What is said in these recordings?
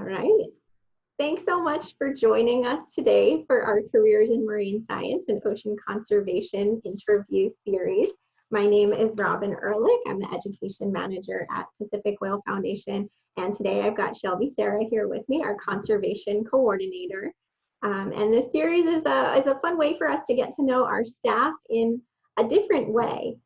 right. Thanks so much for joining us today for our Careers in Marine Science and Ocean Conservation interview series. My name is Robin Ehrlich. I'm the Education Manager at Pacific Whale Foundation. And today I've got Shelby Sarah here with me, our Conservation Coordinator. And this series is a fun way for us to get to know our staff in a different way.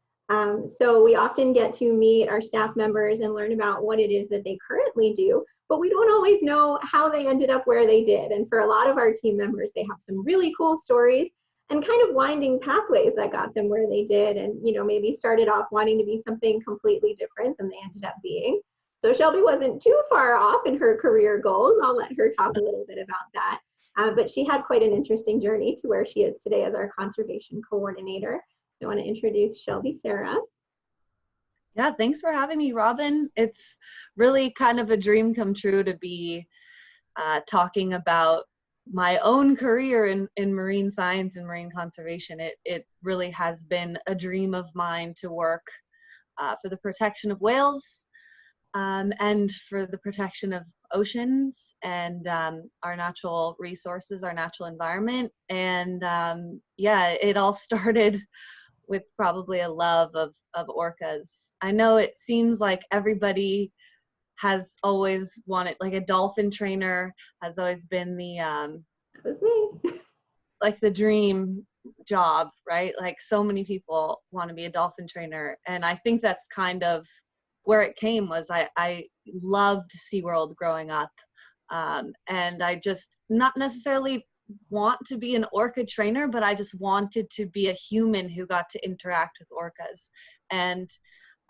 So we often get to meet our staff members and learn about what it is that they currently do, but we don't always know how they ended up where they did. And for a lot of our team members, they have some really cool stories and kind of winding pathways that got them where they did, and maybe started off wanting to be something completely different than they ended up being. So Shelby wasn't too far off in her career goals. I'll let her talk a little bit about that. But she had quite an interesting journey to where she is today as our conservation coordinator. I want to introduce Shelby Sarah. Yeah, thanks for having me, Robin. It's really kind of a dream come true to be talking about my own career in marine science and marine conservation. It really has been a dream of mine to work for the protection of whales and for the protection of oceans and our natural resources, our natural environment. And yeah, it all started with probably a love of orcas. I know it seems like everybody has always wanted, like a dolphin trainer has always been the that was me. like the dream job, right? Like so many people want to be a dolphin trainer, and I think that's kind of where it came. Was I loved SeaWorld growing up, and I just not necessarily want to be an orca trainer, but I just wanted to be a human who got to interact with orcas. And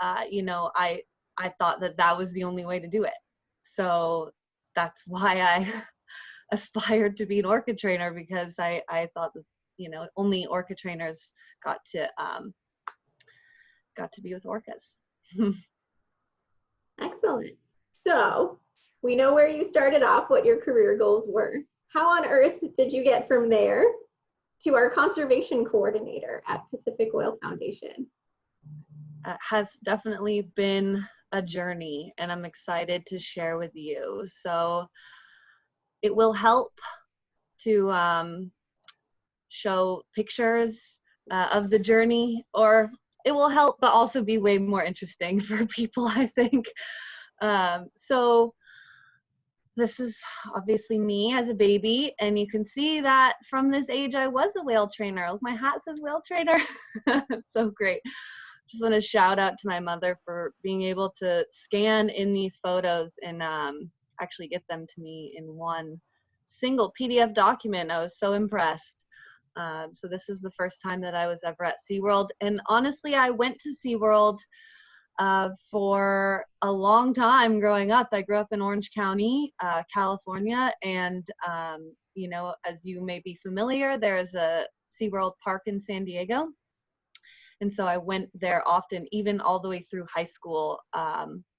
I thought that was the only way to do it. So that's why I aspired to be an orca trainer, because I thought that only orca trainers got to be with orcas. Excellent. So we know where you started off, what your career goals were. How on earth did you get from there to our conservation coordinator at Pacific Whale Foundation? Has definitely been a journey, and I'm excited to share with you. So it will help to show pictures of the journey, or it will help but also be way more interesting for people, I think. So this is obviously me as a baby, and you can see that from this age I was a whale trainer. Look, my hat says whale trainer. It's so great. Just want to shout out to my mother for being able to scan in these photos and actually get them to me in one single PDF document. I was so impressed. So this is the first time that I was ever at SeaWorld, and honestly I went to SeaWorld for a long time growing up. I grew up in Orange County, California, and as you may be familiar, there's a SeaWorld park in San Diego. And so I went there often, even all the way through high school,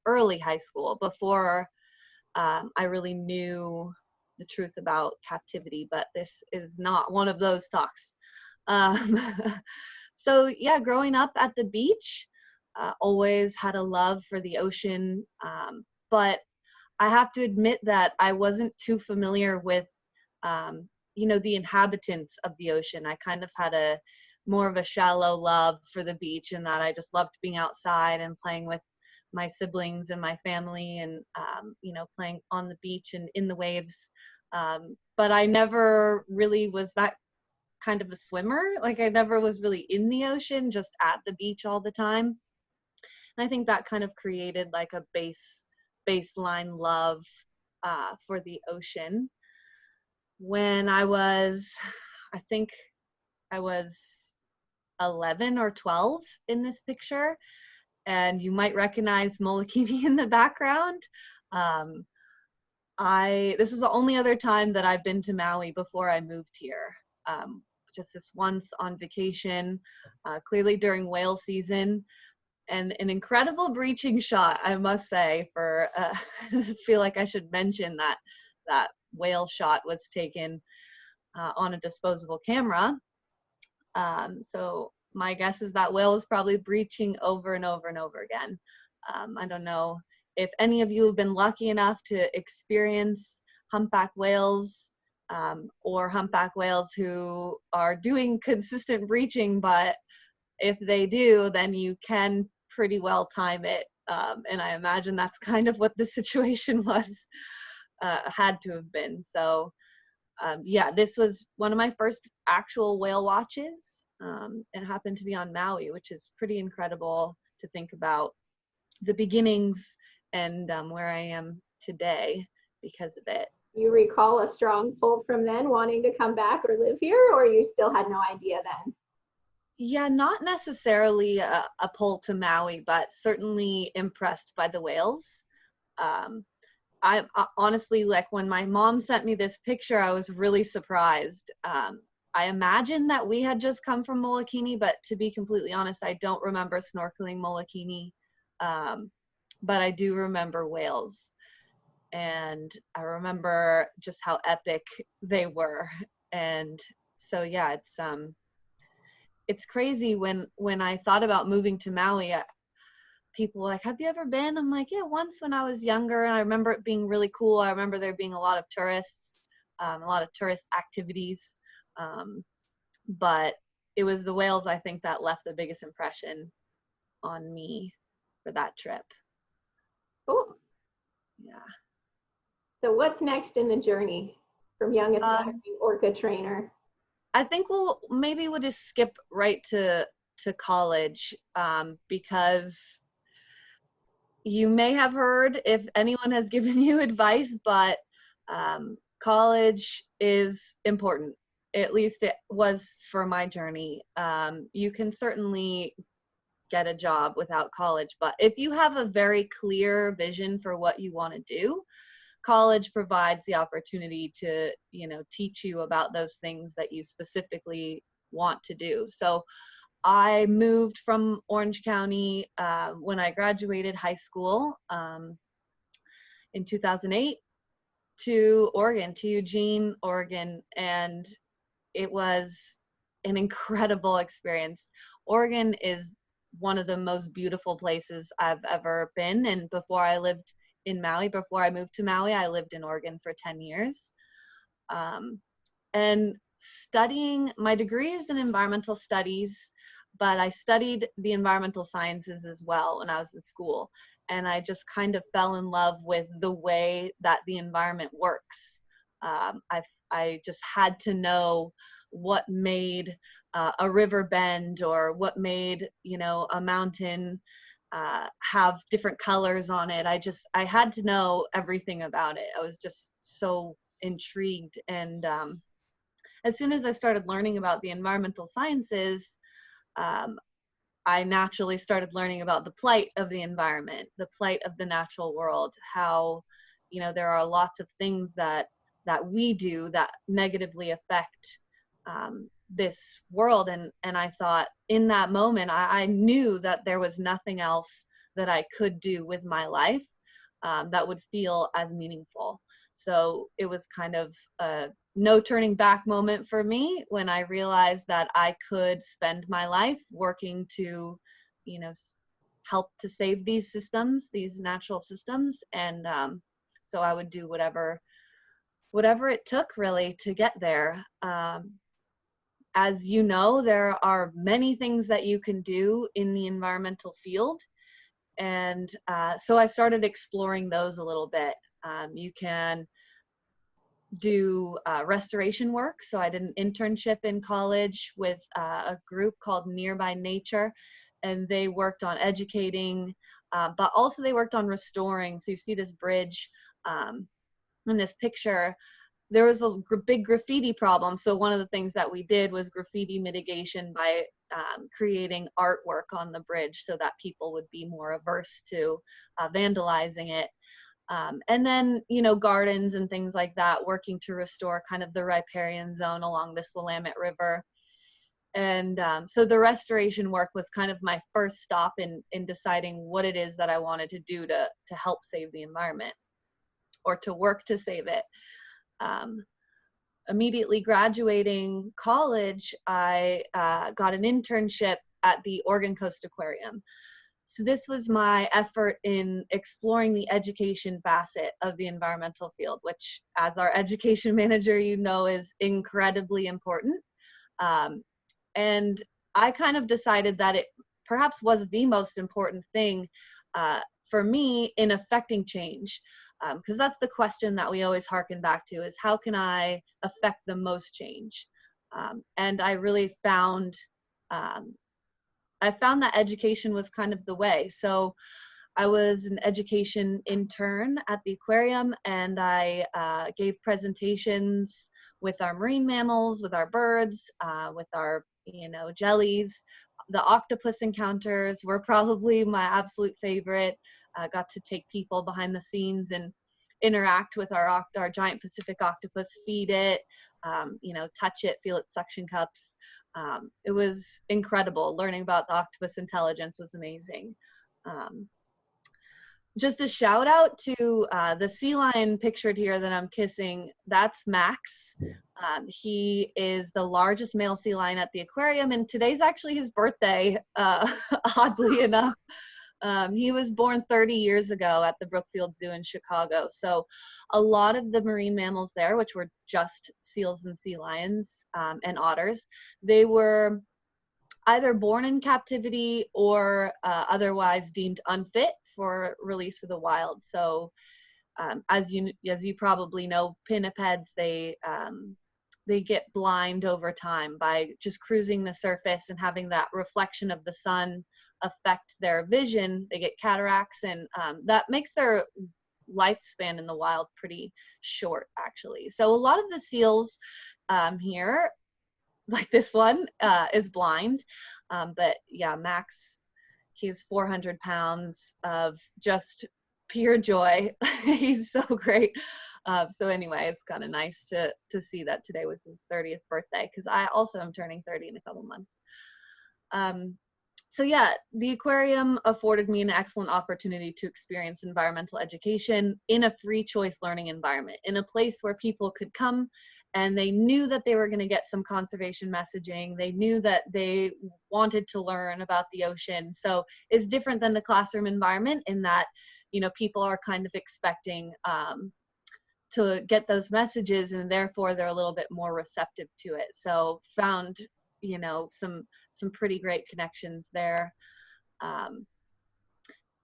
early high school, before I really knew the truth about captivity, but this is not one of those talks. So yeah, growing up at the beach, always had a love for the ocean, but I have to admit that I wasn't too familiar with the inhabitants of the ocean. I kind of had more of a shallow love for the beach, and that I just loved being outside and playing with my siblings and my family, and playing on the beach and in the waves, but I never really was that kind of a swimmer. Like I never was really in the ocean, just at the beach all the time. And I think that kind of created like a baseline love for the ocean. When I was 11 or 12 in this picture, and you might recognize Molokini in the background. This is the only other time that I've been to Maui before I moved here. Just this once on vacation, clearly during whale season, and an incredible breaching shot, I must say. I feel like I should mention that whale shot was taken on a disposable camera. So my guess is that whale is probably breaching over and over and over again. I don't know if any of you have been lucky enough to experience humpback whales, or humpback whales who are doing consistent breaching, but if they do, then you can pretty well time it. And I imagine that's kind of what the situation was, had to have been. So yeah, this was one of my first actual whale watches. It happened to be on Maui, which is pretty incredible to think about the beginnings and where I am today because of it. You recall a strong pull from then wanting to come back or live here, or you still had no idea then? Yeah, not necessarily a pull to Maui, but certainly impressed by the whales. Um, I honestly, like when my mom sent me this picture, I was really surprised. I imagine that we had just come from Molokini, but to be completely honest, I don't remember snorkeling Molokini. But I do remember whales. And I remember just how epic they were. And so, yeah, it's crazy when I thought about moving to Maui, people were like, have you ever been? I'm like, yeah, once when I was younger, and I remember it being really cool. I remember there being a lot of tourists, a lot of tourist activities, but it was the whales, I think, that left the biggest impression on me for that trip. Cool. Yeah. So what's next in the journey from young aspiring orca trainer? I think we'll just skip right to college, because you may have heard, if anyone has given you advice, but college is important. At least it was for my journey. You can certainly get a job without college, but if you have a very clear vision for what you want to do, college provides the opportunity to, teach you about those things that you specifically want to do. So I moved from Orange County when I graduated high school in 2008 to Oregon, to Eugene, Oregon, and it was an incredible experience. Oregon is one of the most beautiful places I've ever been, and before I lived in Maui, before I moved to Maui, I lived in Oregon for 10 years. And studying, my degree is in environmental studies, but I studied the environmental sciences as well when I was in school. And I just kind of fell in love with the way that the environment works. I just had to know what made a river bend, or what made, a mountain have different colors on it. I had to know everything about it. I was just so intrigued. And as soon as I started learning about the environmental sciences, I naturally started learning about the plight of the environment, the plight of the natural world, how, there are lots of things that we do that negatively affect this world. And I thought in that moment, I knew that there was nothing else that I could do with my life that would feel as meaningful. So it was kind of a no turning back moment for me when I realized that I could spend my life working to, help to save these systems, these natural systems. And so I would do whatever it took really to get there. As you know, there are many things that you can do in the environmental field. And so I started exploring those a little bit. You can do restoration work. So I did an internship in college with a group called Nearby Nature, and they worked on educating, but also they worked on restoring. So you see this bridge in this picture. There was a big graffiti problem. So one of the things that we did was graffiti mitigation by creating artwork on the bridge so that people would be more averse to vandalizing it. And then, gardens and things like that, working to restore kind of the riparian zone along this Willamette River. And so the restoration work was kind of my first stop in deciding what it is that I wanted to do to help save the environment, or to work to save it. Immediately graduating college, I got an internship at the Oregon Coast Aquarium. So this was my effort in exploring the education facet of the environmental field, which as our education manager, you know, is incredibly important. And I kind of decided that it perhaps was the most important thing for me in affecting change. Because that's the question that we always harken back to, is how can I affect the most change? And I really found that education was kind of the way. So I was an education intern at the aquarium, and I gave presentations with our marine mammals, with our birds, with our, you know, jellies. The octopus encounters were probably my absolute favorite. Got to take people behind the scenes and interact with our giant Pacific octopus, feed it, you know, touch it, feel its suction cups. It was incredible. Learning about the octopus intelligence was amazing. Just a shout out to the sea lion pictured here that I'm kissing. That's Max. He is the largest male sea lion at the aquarium, and today's actually his birthday, oddly enough. He was born 30 years ago at the Brookfield Zoo in Chicago. So a lot of the marine mammals there, which were just seals and sea lions and otters, they were either born in captivity or otherwise deemed unfit for release for the wild. So as you probably know, pinnipeds, they get blind over time by just cruising the surface and having that reflection of the sun affect their vision. They get cataracts, and that makes their lifespan in the wild pretty short, actually. So a lot of the seals here, like this one, is blind. But yeah, Max, he's 400 pounds of just pure joy. He's so great. So anyway, it's kind of nice to see that today was his 30th birthday, because I also am turning 30 in a couple months. So yeah, the aquarium afforded me an excellent opportunity to experience environmental education in a free choice learning environment, in a place where people could come and they knew that they were going to get some conservation messaging. They knew that they wanted to learn about the ocean. So it's different than the classroom environment in that, you know, people are kind of expecting to get those messages, and therefore they're a little bit more receptive to it. So found, you know, some pretty great connections there.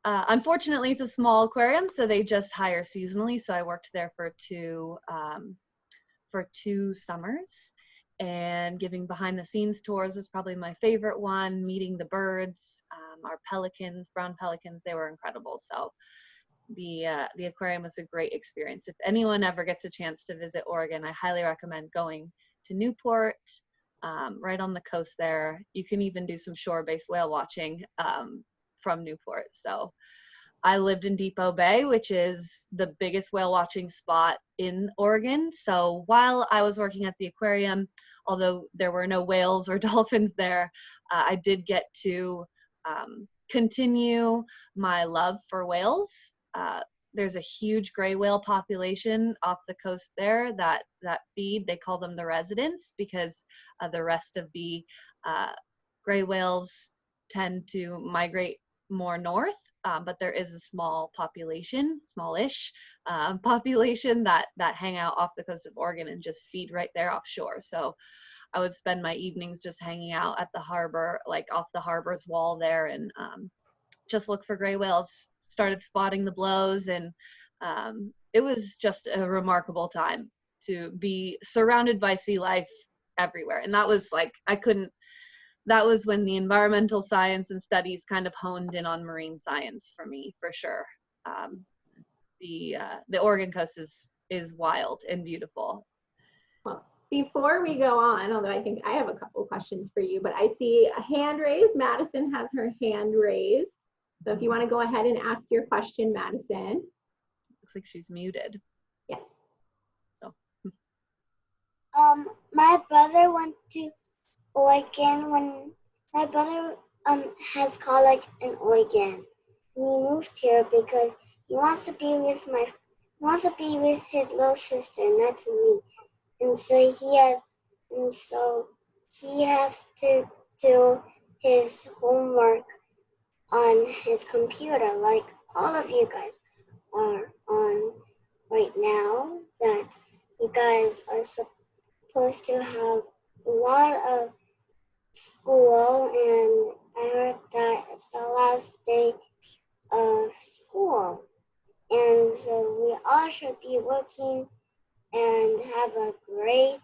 Unfortunately, it's a small aquarium, so they just hire seasonally. So I worked there for two summers, and giving behind the scenes tours was probably my favorite one. Meeting the birds, our pelicans, brown pelicans, they were incredible. So the aquarium was a great experience. If anyone ever gets a chance to visit Oregon, I highly recommend going to Newport, right on the coast there. You can even do some shore-based whale watching from Newport. So I lived in Depot Bay, which is the biggest whale watching spot in Oregon. So while I was working at the aquarium, although there were no whales or dolphins there, I did get to continue my love for whales. There's a huge gray whale population off the coast there that feed. They call them the residents, because the rest of the gray whales tend to migrate more north. But there is a small population, smallish population that hang out off the coast of Oregon and just feed right there offshore. So I would spend my evenings just hanging out at the harbor, like off the harbor's wall there, and just look for gray whales. Started spotting the blows, and it was just a remarkable time to be surrounded by sea life everywhere. And that was like, that was when the environmental science and studies kind of honed in on marine science for me, for sure. The Oregon coast is wild and beautiful. Well, before we go on, although I think I have a couple questions for you, but I see a hand raised. Madison has her hand raised. So if you want to go ahead and ask your question, Madison. Looks like she's muted. Yes. So. My brother went to Oregon when my brother has college in Oregon, and he moved here because he wants to be with his little sister, and that's me. And so he has to do his homework on his computer like all of you guys are on right now, that you guys are supposed to have a lot of school, and I heard that it's the last day of school. And so we all should be working and have a great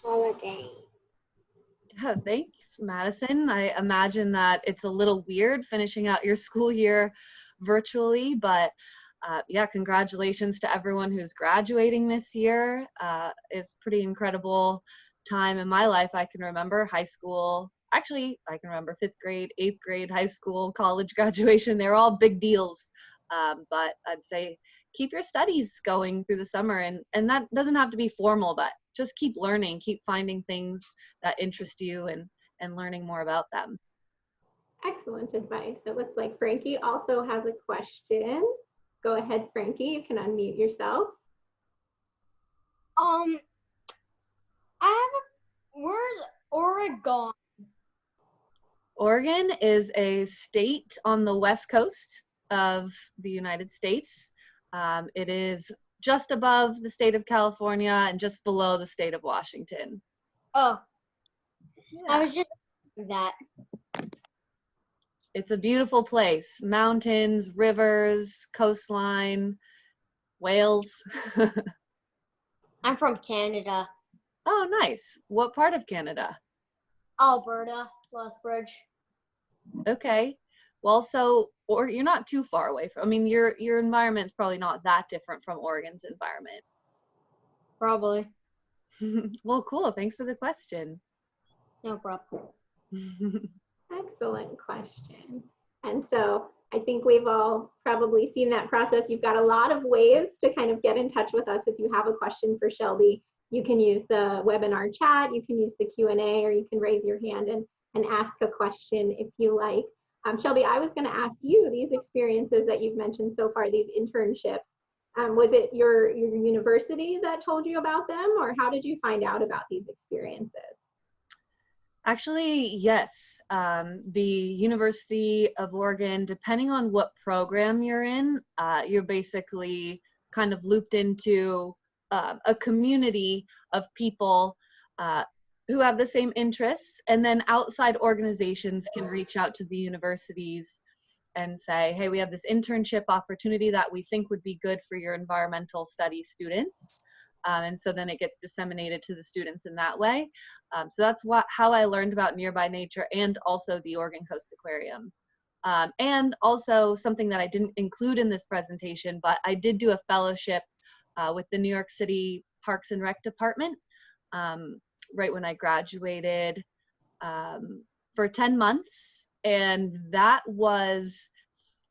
holiday. Yeah, thanks, Madison. I imagine that it's a little weird finishing out your school year virtually, but yeah, congratulations to everyone who's graduating this year. It's pretty incredible time in my life. I can remember high school. Actually, I can remember 5th grade, 8th grade, high school, college graduation. They're all big deals. But I'd say keep your studies going through the summer, and that doesn't have to be formal, but just keep learning, keep finding things that interest you and learning more about them. Excellent advice. It looks like Frankie also has a question. Go ahead, Frankie, you can unmute yourself. Where's Oregon? Oregon is a state on the west coast of the United States. It is just above the state of California and just below the state of Washington. Oh, Yeah. I was just that. It's a beautiful place. Mountains, rivers, coastline, whales. I'm from Canada. Oh, nice. What part of Canada? Alberta, Lethbridge. Okay. Well, so, or you're not too far away from, I mean, your environment's probably not that different from Oregon's environment. Probably. Well, cool. Thanks for the question. No problem. Excellent question. And so I think we've all probably seen that process. You've got a lot of ways to kind of get in touch with us. If you have a question for Shelby, you can use the webinar chat, you can use the Q&A, or you can raise your hand and ask a question if you like. Shelby, I was going to ask you, these experiences that you've mentioned so far, these internships, was it your university that told you about them, or how did you find out about these experiences? Actually, yes. The University of Oregon, depending on what program you're in, you're basically kind of looped into a community of people who have the same interests, and then outside organizations can reach out to the universities and say, hey, we have this internship opportunity that we think would be good for your environmental studies students. And so then it gets disseminated to the students in that way. So that's how I learned about Nearby Nature and also the Oregon Coast Aquarium. And also something that I didn't include in this presentation, but I did do a fellowship with the New York City Parks and Rec Department right when I graduated for 10 months. And that was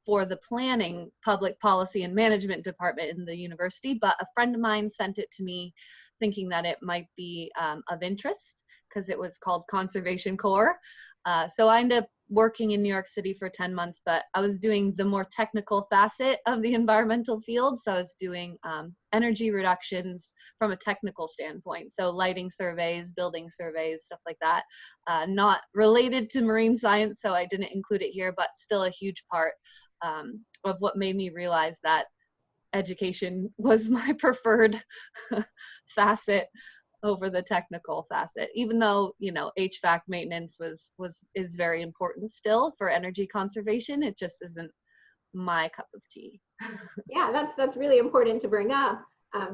for the planning, public policy and management department in the university, but a friend of mine sent it to me thinking that it might be of interest because it was called Conservation Corps. So I ended up working in New York City for 10 months, but I was doing the more technical facet of the environmental field. So I was doing energy reductions from a technical standpoint. So lighting surveys, building surveys, stuff like that. Not related to marine science, so I didn't include it here, but still a huge part of what made me realize that education was my preferred facet over the technical facet, even though, you know, HVAC maintenance is very important still for energy conservation. It just isn't my cup of tea. Yeah, that's really important to bring up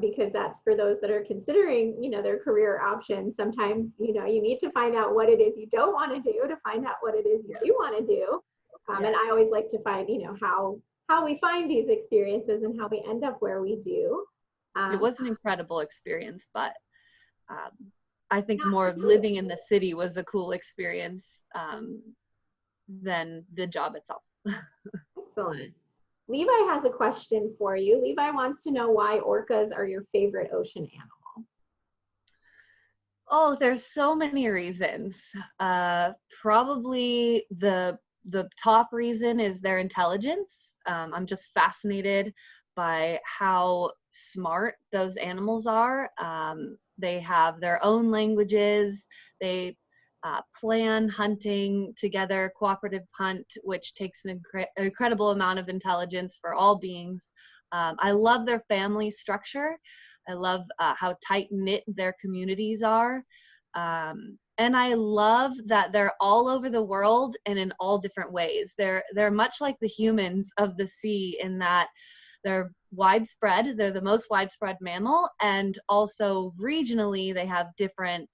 because that's for those that are considering, you know, their career options. Sometimes, you know, you need to find out what it is you don't want to do to find out what it is you do want to do. And I always like to find, you know, how we find these experiences and how we end up where we do. It was an incredible experience, but I think more living in the city was a cool experience than the job itself. Excellent. Levi has a question for you. Levi wants to know why orcas are your favorite ocean animal. Oh, there's so many reasons. Probably the top reason is their intelligence. I'm just fascinated by how smart those animals are. They have their own languages. They plan hunting together, cooperative hunt, which takes an incredible amount of intelligence for all beings. I love their family structure. I love how tight-knit their communities are. And I love that they're all over the world and in all different ways. They're much like the humans of the sea in that they're widespread. They're the most widespread mammal, and also regionally they have different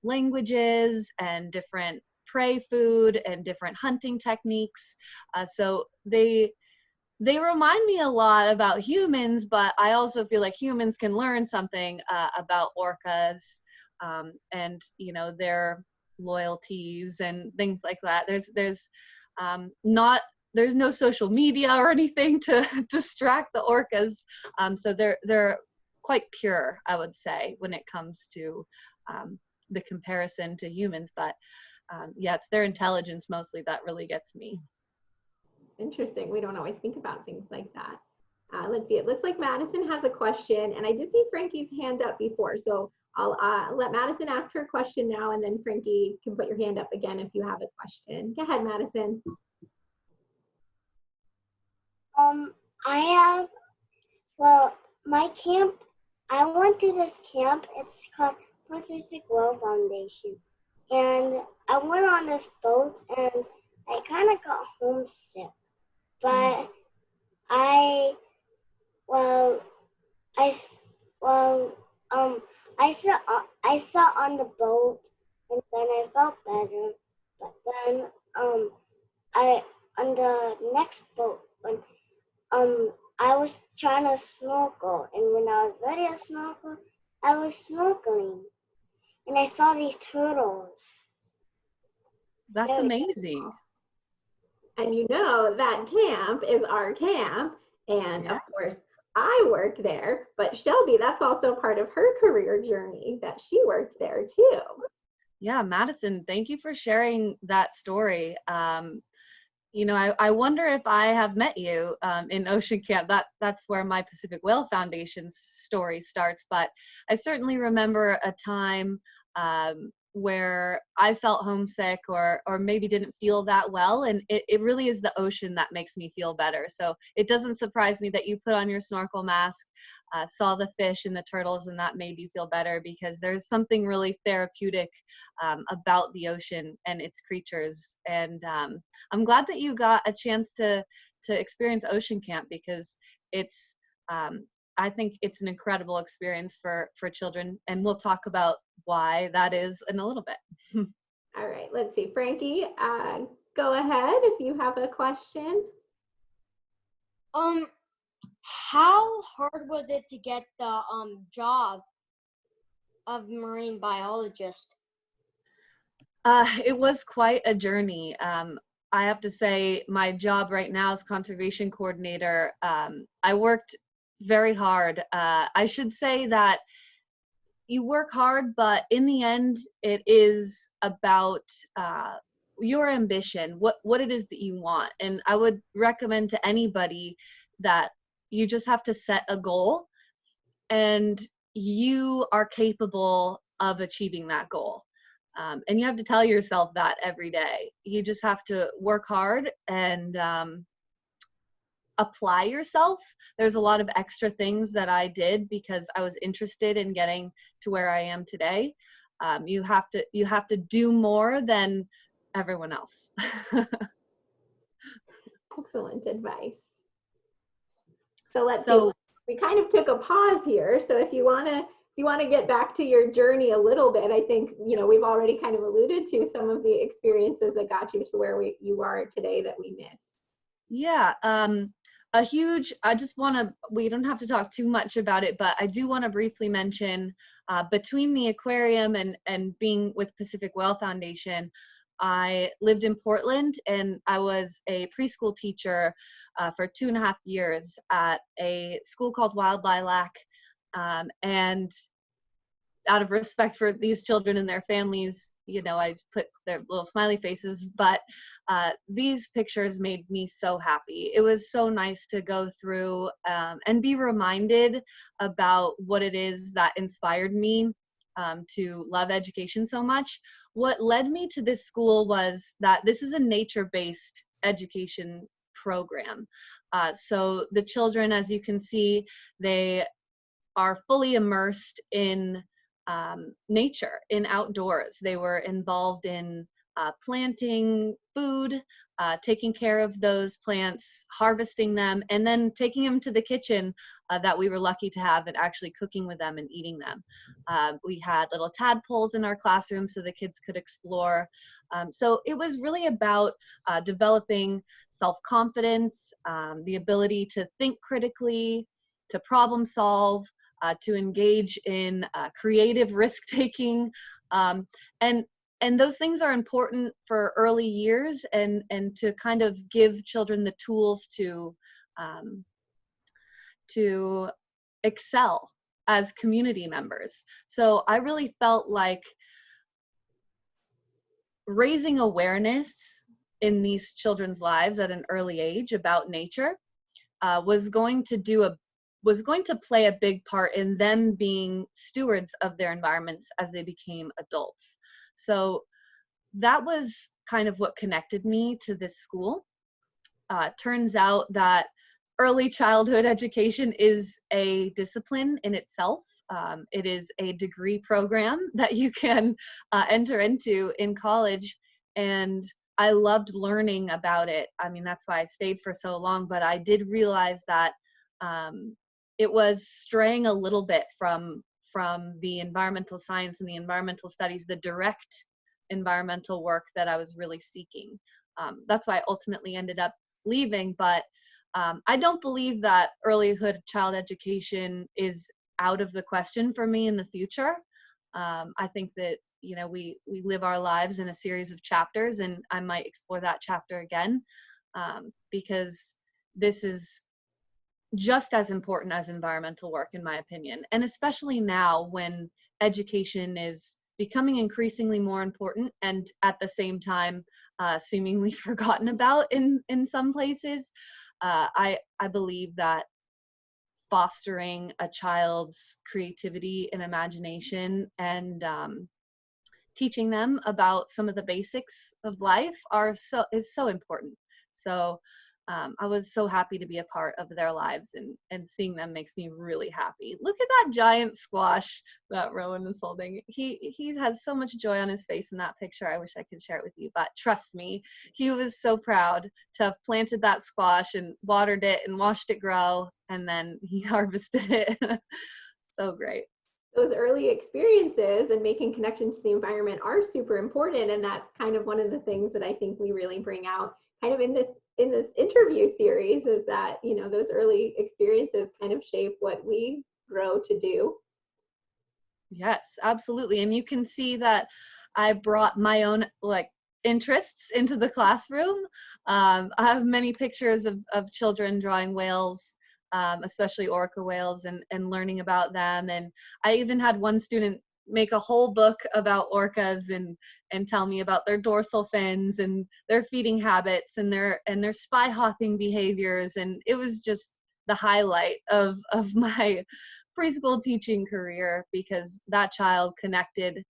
languages and different prey food and different hunting techniques. So they remind me a lot about humans, but I also feel like humans can learn something about orcas and their loyalties and things like that. There's no social media or anything to distract the orcas, so they're quite pure, I would say, when it comes to the comparison to humans. But yeah, it's their intelligence mostly that really gets me. Interesting. We don't always think about things like that. Let's see. It looks like Madison has a question, and I did see Frankie's hand up before, so I'll let Madison ask her question now, and then Frankie can put your hand up again if you have a question. Go ahead, Madison. My camp, I went to this camp. It's called PacWhale Foundation, and I went on this boat, and I kind of got homesick. But I sat on the boat, and then I felt better. But then on the next boat, when I was trying to snorkel, and when I was ready to snorkel, I was snorkeling, and I saw these turtles. That's amazing. And that camp is our camp, and of course I work there, but Shelby, that's also part of her career journey, that she worked there too. Yeah, Madison, thank you for sharing that story. I wonder if I have met you in Ocean Camp. That's where my PacWhale Foundation's story starts, but I certainly remember a time where I felt homesick or maybe didn't feel that well, and it really is the ocean that makes me feel better. So it doesn't surprise me that you put on your snorkel mask, saw the fish and the turtles, and that made you feel better, because there's something really therapeutic about the ocean and its creatures. And I'm glad that you got a chance to experience Ocean Camp, because it's I think it's an incredible experience for children, and we'll talk about why that is in a little bit. All right, let's see. Frankie, go ahead if you have a question. How hard was it to get the job of marine biologist? It was quite a journey. I have to say, my job right now as conservation coordinator, I worked very hard. I should say that you work hard, but in the end, it is about your ambition, what it is that you want. And I would recommend to anybody that you just have to set a goal, and you are capable of achieving that goal. And you have to tell yourself that every day. You just have to work hard and apply yourself. There's a lot of extra things that I did because I was interested in getting to where I am today. You have to do more than everyone else. Excellent advice. So let's see. We kind of took a pause here. So if you want to get back to your journey a little bit, I think we've already kind of alluded to some of the experiences that got you to where you are today that we missed. Yeah, we don't have to talk too much about it, but I do want to briefly mention between the aquarium and being with PacWhale Foundation, I lived in Portland, and I was a preschool teacher for 2.5 years at a school called Lilac. And out of respect for these children and their families, I put their little smiley faces, but these pictures made me so happy. It was so nice to go through and be reminded about what it is that inspired me to love education so much. what led me to this school was that this is a nature-based education program. So the children, as you can see, they are fully immersed in nature, in outdoors. They were involved in planting food, taking care of those plants, harvesting them, and then taking them to the kitchen that we were lucky to have and actually cooking with them and eating them. We had little tadpoles in our classroom so the kids could explore. So it was really about developing self-confidence, the ability to think critically, to problem solve, to engage in creative risk-taking, and those things are important for early years, and to kind of give children the tools to excel as community members. So I really felt like raising awareness in these children's lives at an early age about nature was going to play a big part in them being stewards of their environments as they became adults. So that was kind of what connected me to this school. Turns out that early childhood education is a discipline in itself. It is a degree program that you can enter into in college, and I loved learning about it. I mean, that's why I stayed for so long, but I did realize that it was straying a little bit from the environmental science and the environmental studies, the direct environmental work that I was really seeking. That's why I ultimately ended up leaving, but I don't believe that earlyhood child education is out of the question for me in the future. I think that, you know, we live our lives in a series of chapters, and I might explore that chapter again, because this is just as important as environmental work, in my opinion. And especially now when education is becoming increasingly more important and at the same time seemingly forgotten about in some places. I believe that fostering a child's creativity and imagination and teaching them about some of the basics of life is so important. So I was so happy to be a part of their lives, and seeing them makes me really happy. Look at that giant squash that Rowan is holding. He has so much joy on his face in that picture. I wish I could share it with you, but trust me, he was so proud to have planted that squash and watered it and watched it grow, and then he harvested it. So great. Those early experiences and making connection to the environment are super important, and that's kind of one of the things that I think we really bring out kind of in this interview series, is that, you know, those early experiences kind of shape what we grow to do. Yes, absolutely. And you can see that I brought my own interests into the classroom. I have many pictures of children drawing whales, especially orca whales, and learning about them. And I even had one student make a whole book about orcas and tell me about their dorsal fins and their feeding habits and their spy hopping behaviors. And it was just the highlight of my preschool teaching career, because that child connected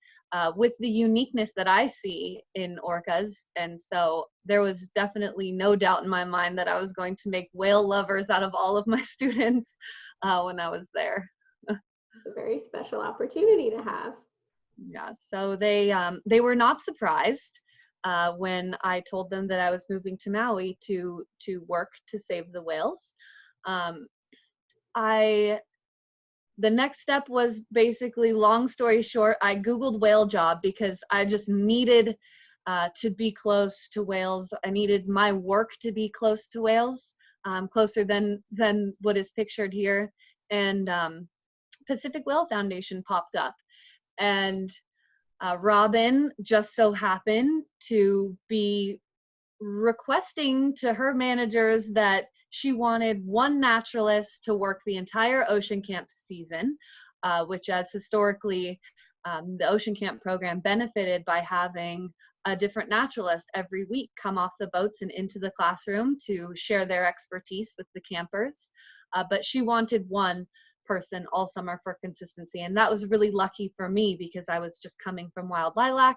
with the uniqueness that I see in orcas. And so there was definitely no doubt in my mind that I was going to make whale lovers out of all of my students when I was there. It's a very special opportunity to have. Yeah, so they were not surprised when I told them that I was moving to Maui to work to save the whales. The next step was basically, long story short, I Googled whale job because I just needed to be close to whales. I needed my work to be close to whales, closer than what is pictured here. And Pacific Whale Foundation popped up, and Robin just so happened to be requesting to her managers that she wanted one naturalist to work the entire ocean camp season, which, as historically, the ocean camp program benefited by having a different naturalist every week come off the boats and into the classroom to share their expertise with the campers. But she wanted one person all summer for consistency, and that was really lucky for me because I was just coming from Wild Lilac.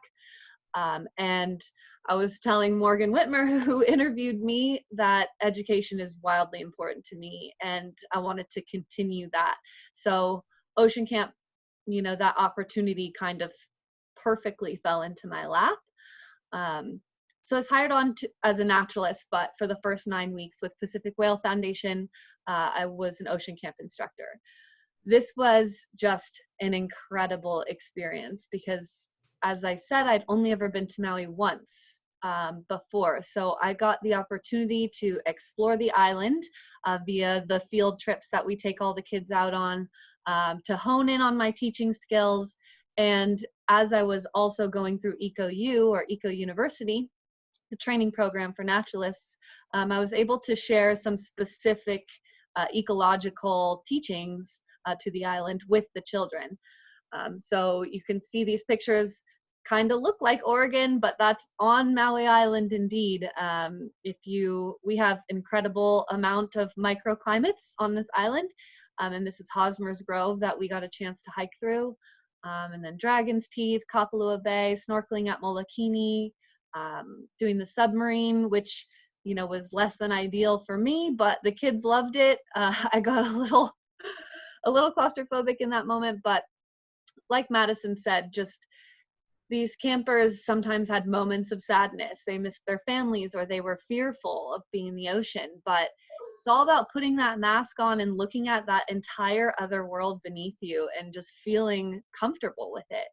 And I was telling Morgan Whitmer, who interviewed me, that education is wildly important to me, and I wanted to continue that. So Ocean Camp, you know, that opportunity kind of perfectly fell into my lap. So I was hired on as a naturalist, but for the first 9 weeks with Pacific Whale Foundation, I was an Ocean Camp instructor. This was just an incredible experience because, as I said, I'd only ever been to Maui once before. So I got the opportunity to explore the island via the field trips that we take all the kids out on, to hone in on my teaching skills. And as I was also going through EcoU, or Eco University, the training program for naturalists, I was able to share some specific ecological teachings to the island with the children. So you can see these pictures kind of look like Oregon, but that's on Maui Island indeed. We have incredible amount of microclimates on this island, and this is Hosmer's Grove that we got a chance to hike through, and then Dragon's Teeth, Kapalua Bay, snorkeling at Molokini, doing the submarine, which, you know, was less than ideal for me, but the kids loved it. I got a little claustrophobic in that moment, but like Madison said, just these campers sometimes had moments of sadness. They missed their families, or they were fearful of being in the ocean. But it's all about putting that mask on and looking at that entire other world beneath you and just feeling comfortable with it.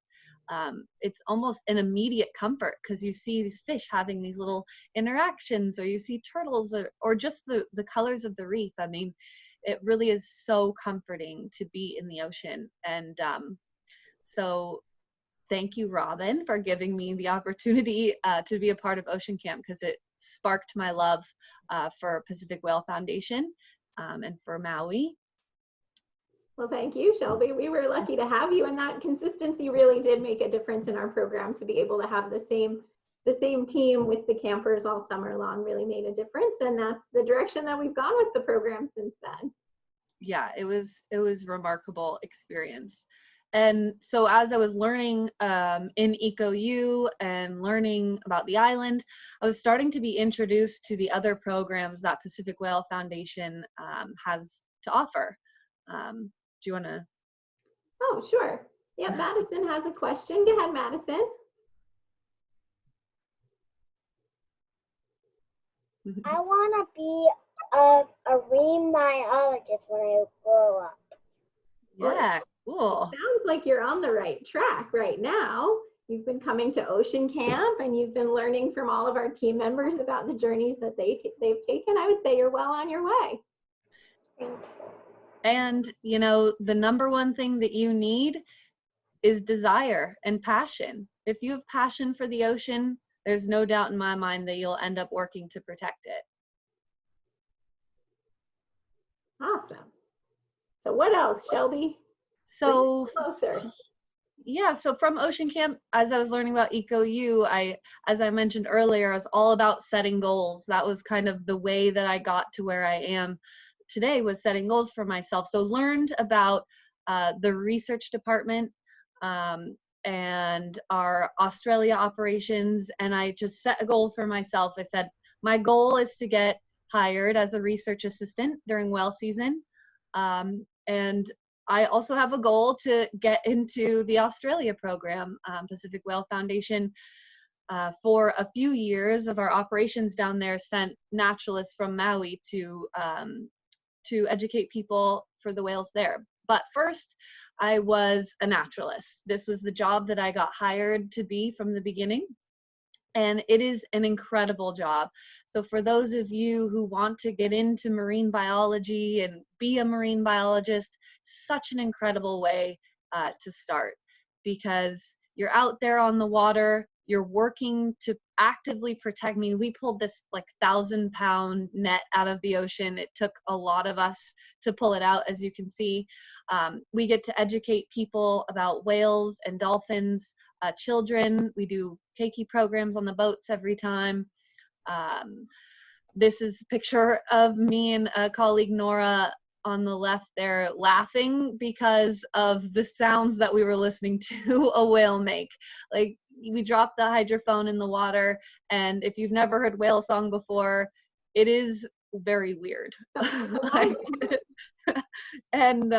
It's almost an immediate comfort because you see these fish having these little interactions, or you see turtles, or just the colors of the reef. I mean, it really is so comforting to be in the ocean. And so thank you, Robin, for giving me the opportunity to be a part of Ocean Camp, because it sparked my love for Pacific Whale Foundation and for Maui. Well, thank you, Shelby. We were lucky to have you, and that consistency really did make a difference in our program. To be able to have the same team with the campers all summer long really made a difference, and that's the direction that we've gone with the program since then. Yeah, it was remarkable experience. And so as I was learning in EcoU and learning about the island, I was starting to be introduced to the other programs that Pacific Whale Foundation has to offer. Do you want to? Oh, sure. Yeah, Madison has a question. Go ahead, Madison. I want to be a marine biologist when I grow up. Yeah, cool. Sounds like you're on the right track right now. You've been coming to Ocean Camp, and you've been learning from all of our team members about the journeys that they've taken. I would say you're well on your way. Thank you. And, you know, the number one thing that you need is desire and passion. If you have passion for the ocean, there's no doubt in my mind that you'll end up working to protect it. Awesome. So what else, Shelby? So Closer. Yeah, so from Ocean Camp, as I was learning about EcoU, as I mentioned earlier, I was all about setting goals. That was kind of the way that I got to where I am today, was setting goals for myself. So learned about the research department and our Australia operations, and I just set a goal for myself. I said, my goal is to get hired as a research assistant during whale season. And I also have a goal to get into the Australia program. Pacific Whale Foundation, for a few years of our operations down there, sent naturalists from Maui to educate people for the whales there. But first, I was a naturalist. This was the job that I got hired to be from the beginning. And it is an incredible job. So for those of you who want to get into marine biology and be a marine biologist, such an incredible way to start, because you're out there on the water, you're working to actively protect. I mean, we pulled this like 1,000-pound net out of the ocean. It took a lot of us to pull it out, as you can see. We get to educate people about whales and dolphins, children. We do keiki programs on the boats every time. This is a picture of me and a colleague, Nora, on the left there, laughing because of the sounds that we were listening to a whale make. Like, we drop the hydrophone in the water, and if you've never heard whale song before, it is very weird. Like, and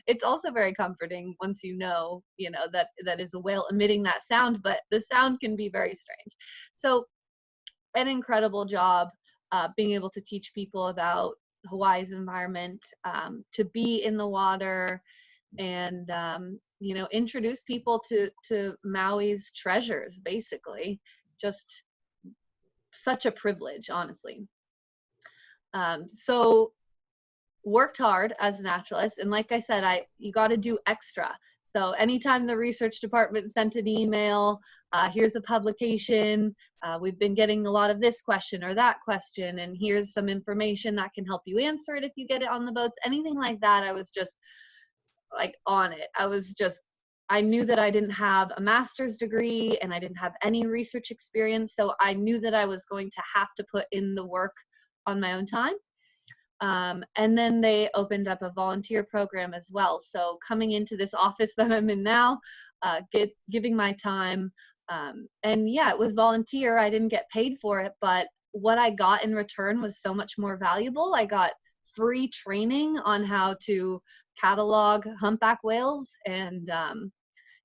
it's also very comforting once you know that is a whale emitting that sound, but the sound can be very strange. So an incredible job being able to teach people about Hawaii's environment, to be in the water, and introduce people to Maui's treasures. Basically, just such a privilege, honestly. So worked hard as a naturalist, and like I said, you got to do extra. So anytime the research department sent an email, here's a publication, we've been getting a lot of this question or that question, and here's some information that can help you answer it if you get it on the boats, anything like that, I was just like on it. I knew that I didn't have a master's degree and I didn't have any research experience, so I knew that I was going to have to put in the work on my own time. And then they opened up a volunteer program as well. So coming into this office that I'm in now, giving my time, and yeah, it was volunteer. I didn't get paid for it, but what I got in return was so much more valuable. I got free training on how to catalog humpback whales, and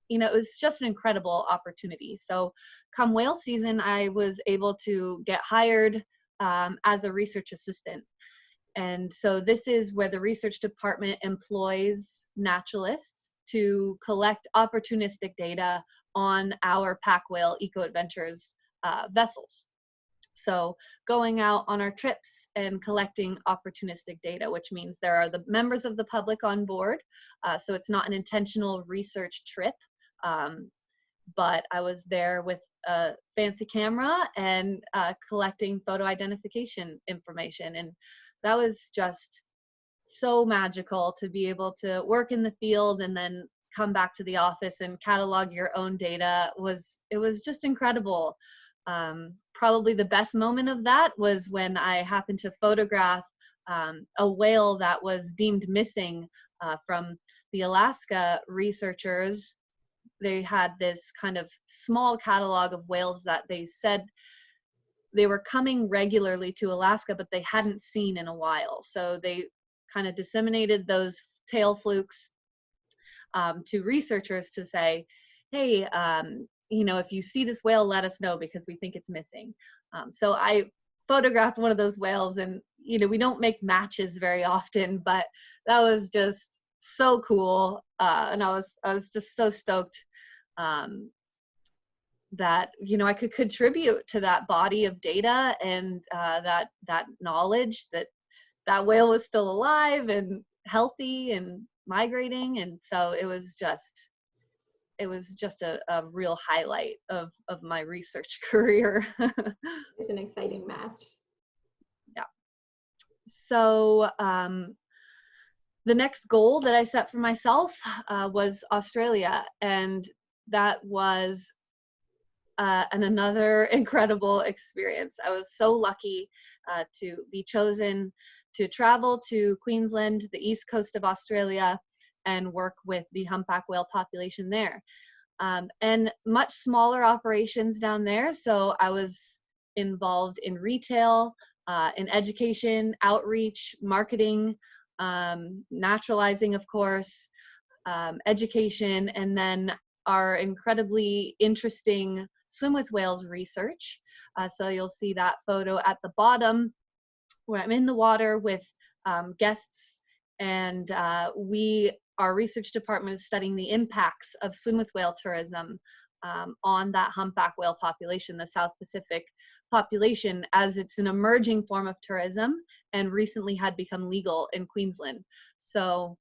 it was just an incredible opportunity. So come whale season, I was able to get hired as a research assistant. And so this is where the research department employs naturalists to collect opportunistic data on our PacWhale Eco Adventures vessels. So going out on our trips and collecting opportunistic data, which means there are the members of the public on board. So it's not an intentional research trip, but I was there with a fancy camera and collecting photo identification information. And that was just so magical to be able to work in the field and then come back to the office and catalog your own data. It was just incredible. Probably the best moment of that was when I happened to photograph a whale that was deemed missing from the Alaska researchers. They had this kind of small catalog of whales that they said they were coming regularly to Alaska, but they hadn't seen in a while. So they kind of disseminated those tail flukes to researchers to say, hey, if you see this whale, let us know because we think it's missing. So I photographed one of those whales, and we don't make matches very often, but that was just so cool, and I was just so stoked that I could contribute to that body of data and that knowledge that whale was still alive and healthy and migrating. And so it was just a real highlight of my research career. It's an exciting match. Yeah. So the next goal that I set for myself was Australia, and that was another incredible experience. I was so lucky to be chosen to travel to Queensland, the east coast of Australia, and work with the humpback whale population there. And much smaller operations down there. So I was involved in retail, in education, outreach, marketing, naturalizing, of course, education, and then our incredibly interesting swim with whales research. So you'll see that photo at the bottom where I'm in the water with guests, and our research department is studying the impacts of swim with whale tourism on that humpback whale population, the South Pacific population, as it's an emerging form of tourism and recently had become legal in Queensland. So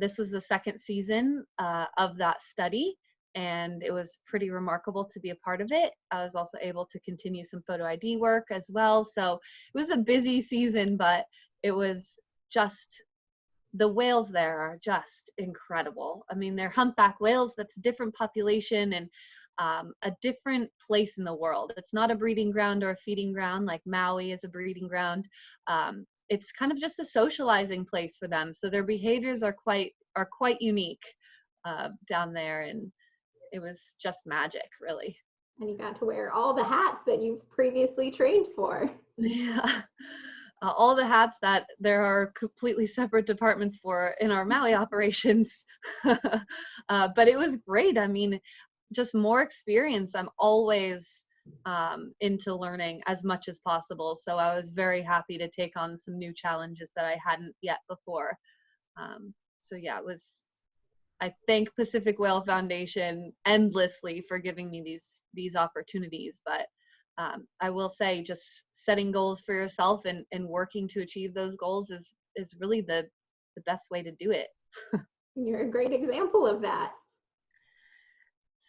this was the second season of that study, and it was pretty remarkable to be a part of it. I was also able to continue some photo ID work as well. So it was a busy season, but it was just, the whales there are just incredible. I mean, they're humpback whales, that's a different population and a different place in the world. It's not a breeding ground or a feeding ground like Maui is a breeding ground. It's kind of just a socializing place for them. So their behaviors are quite unique down there, and it was just magic, really. And you got to wear all the hats that you've previously trained for. Yeah. All the hats that there are completely separate departments for in our Maui operations. But it was great. I mean, just more experience. I'm always into learning as much as possible. So I was very happy to take on some new challenges that I hadn't yet before. So yeah, I thank Pacific Whale Foundation endlessly for giving me these opportunities. But I will say, just setting goals for yourself and working to achieve those goals is really the best way to do it. You're a great example of that.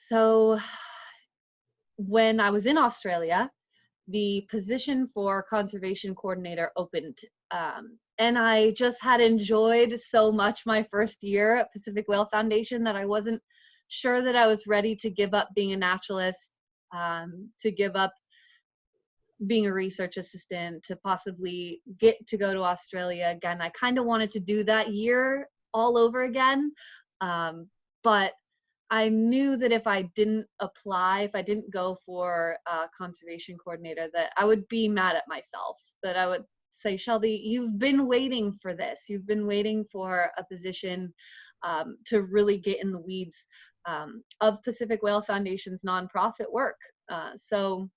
So when I was in Australia, the position for conservation coordinator opened. And I just had enjoyed so much my first year at Pacific Whale Foundation that I wasn't sure that I was ready to give up being a naturalist, to give up being a research assistant, to possibly get to go to Australia again. I kind of wanted to do that year all over again. But I knew that if I didn't apply, if I didn't go for a conservation coordinator, that I would be mad at myself, that I would say, Shelby, you've been waiting for this. You've been waiting for a position to really get in the weeds of Pacific Whale Foundation's nonprofit work. So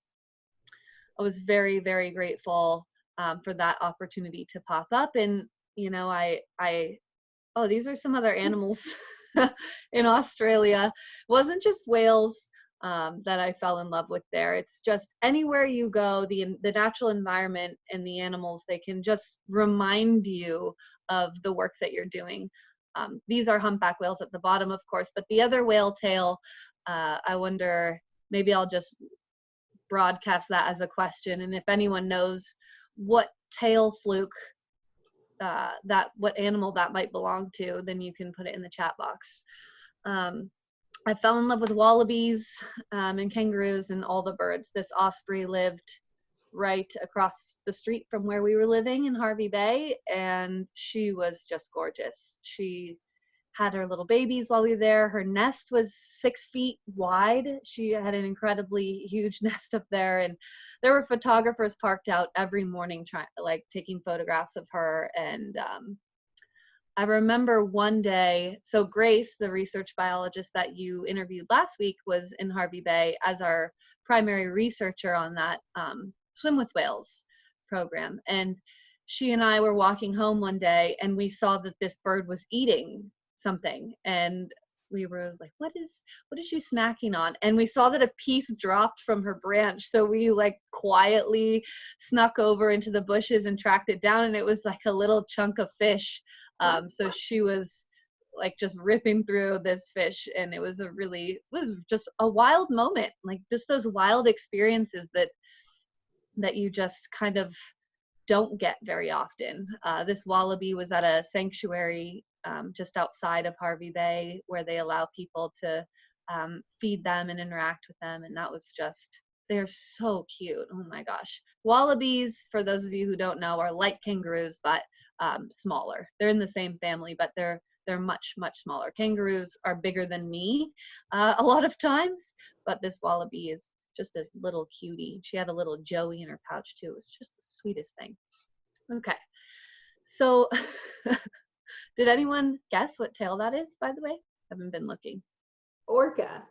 I was very, very grateful for that opportunity to pop up. And, you know, oh, these are some other animals in Australia. It wasn't just whales that I fell in love with there. It's just anywhere you go, the natural environment and the animals, they can just remind you of the work that you're doing. These are humpback whales at the bottom, of course, but the other whale tail, I wonder, maybe I'll just broadcast that as a question. And if anyone knows what tail fluke, what animal that might belong to, then you can put it in the chat box. I fell in love with wallabies and kangaroos and all the birds. This osprey lived right across the street from where we were living in Harvey Bay, and she was just gorgeous. She had her little babies while we were there. Her nest was 6 feet wide. She had an incredibly huge nest up there, and there were photographers parked out every morning taking photographs of her. And I remember one day, so Grace, the research biologist that you interviewed last week, was in Harvey Bay as our primary researcher on that Swim with Whales program. And she and I were walking home one day, and we saw that this bird was eating something, and we were like, what is she snacking on? And we saw that a piece dropped from her branch, so we quietly snuck over into the bushes and tracked it down, and it was like a little chunk of fish. So she was just ripping through this fish, and it was just a wild moment, just those wild experiences that you just kind of don't get very often. This wallaby was at a sanctuary just outside of Harvey Bay, where they allow people to feed them and interact with them. And that was just, they're so cute. Oh my gosh. Wallabies, for those of you who don't know, are like kangaroos, but smaller. They're in the same family, but they're much, much smaller. Kangaroos are bigger than me a lot of times, but this wallaby is just a little cutie. She had a little Joey in her pouch too. It was just the sweetest thing. Okay. So did anyone guess what tail that is, by the way? I haven't been looking. Orca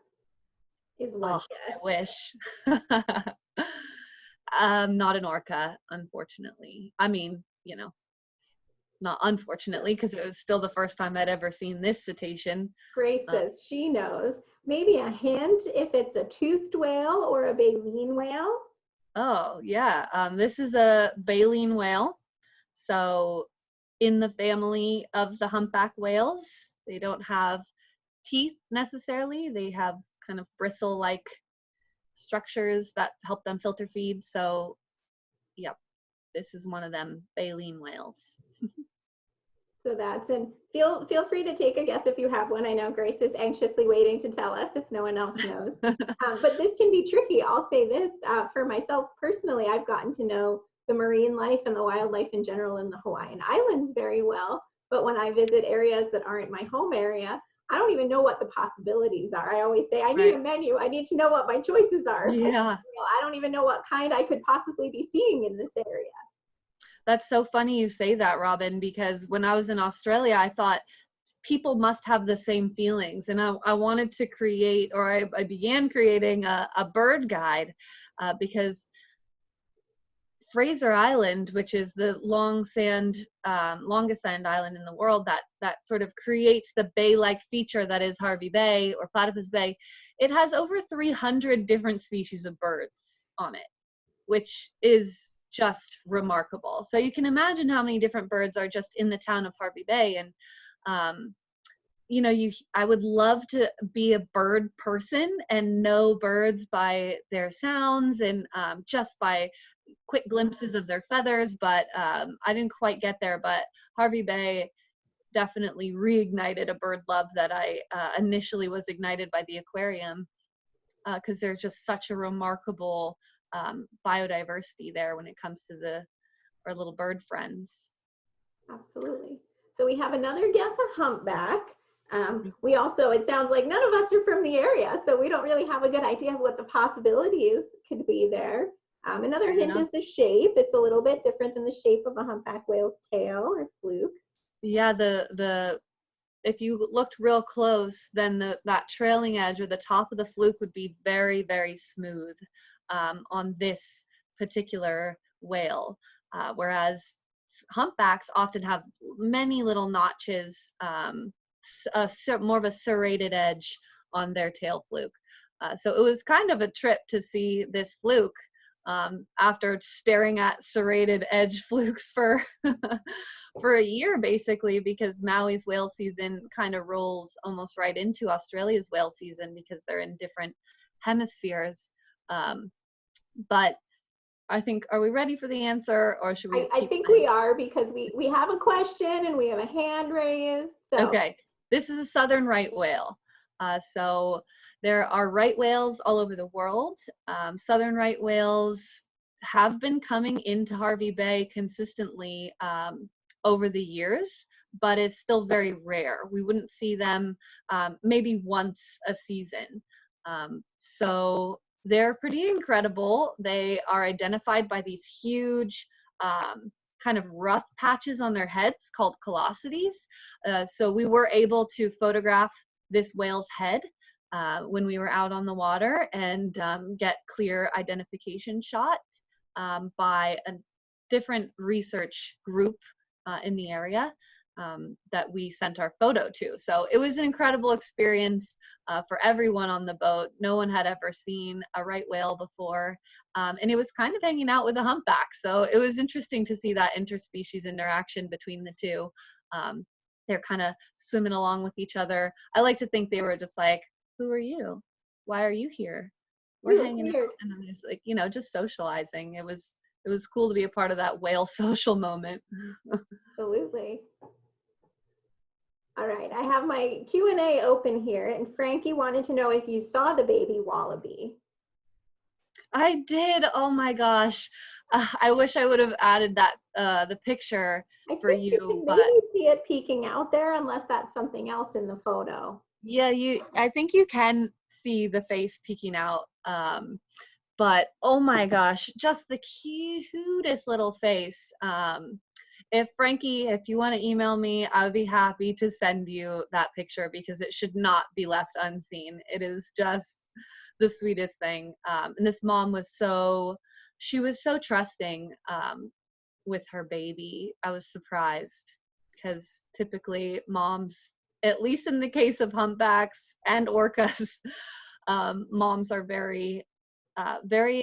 is one guess. I wish. Not an orca, unfortunately. I mean, not unfortunately, because it was still the first time I'd ever seen this cetacean. Grace says she knows. Maybe a hint if it's a toothed whale or a baleen whale? Oh, yeah. This is a baleen whale. So in the family of the humpback whales, they don't have teeth necessarily. They have kind of bristle-like structures that help them filter feed. So, yep, this is one of them baleen whales. So that's, and feel free to take a guess if you have one. I know Grace is anxiously waiting to tell us if no one else knows. But this can be tricky. I'll say this, for myself personally, I've gotten to know the marine life and the wildlife in general in the Hawaiian Islands very well. But when I visit areas that aren't my home area, I don't even know what the possibilities are. I always say, I need Right. a menu. I need to know what my choices are. Yeah. I don't even know what kind I could possibly be seeing in this area. That's so funny you say that, Robin, because when I was in Australia, I thought people must have the same feelings. And I wanted to create, or I began creating a bird guide because Fraser Island, which is the longest sand island in the world, that sort of creates the bay-like feature that is Harvey Bay or Platypus Bay, it has over 300 different species of birds on it, which is just remarkable. So you can imagine how many different birds are just in the town of Harvey Bay. And you know, I would love to be a bird person and know birds by their sounds and just by quick glimpses of their feathers, but I didn't quite get there. But Harvey Bay definitely reignited a bird love that I initially was ignited by the aquarium, because there's just such a remarkable biodiversity there when it comes to our little bird friends. Absolutely. So we have another guess, a humpback. We also, it sounds like none of us are from the area, so we don't really have a good idea of what the possibilities could be there. Another hint is the shape. It's a little bit different than the shape of a humpback whale's tail or flukes. Yeah, if you looked real close, then that trailing edge or the top of the fluke would be very, very smooth on this particular whale, whereas humpbacks often have many little notches, more of a serrated edge on their tail fluke. So it was kind of a trip to see this fluke after staring at serrated edge flukes for for a year, basically, because Maui's whale season kind of rolls almost right into Australia's whale season because they're in different hemispheres. But I think, are we ready for the answer, or should we? I think we are, because we have a question and we have a hand raised. So. Okay, this is a southern right whale. So there are right whales all over the world. Southern right whales have been coming into Harvey Bay consistently over the years, but it's still very rare. We wouldn't see them maybe once a season. So they're pretty incredible. They are identified by these huge kind of rough patches on their heads called callosities. So we were able to photograph this whale's head when we were out on the water and get clear identification shot by a different research group in the area that we sent our photo to. So it was an incredible experience for everyone on the boat. No one had ever seen a right whale before. And it was kind of hanging out with a humpback. So it was interesting to see that interspecies interaction between the two. They're kind of swimming along with each other. I like to think they were just like, who are you? Why are you here? We're hanging out. And then there's like, you know, just socializing. It was cool to be a part of that whale social moment. Absolutely. All right, I have my Q&A open here, and Frankie wanted to know if you saw the baby wallaby. I did. Oh my gosh. I wish I would have added that the picture for you. You can maybe see it peeking out there, unless that's something else in the photo. Yeah, I think you can see the face peeking out. But oh my gosh, just the cutest little face. If Frankie, if you want to email me, I would be happy to send you that picture because it should not be left unseen. It is just the sweetest thing. And this mom was so trusting with her baby. I was surprised because typically moms, at least in the case of humpbacks and orcas, moms are very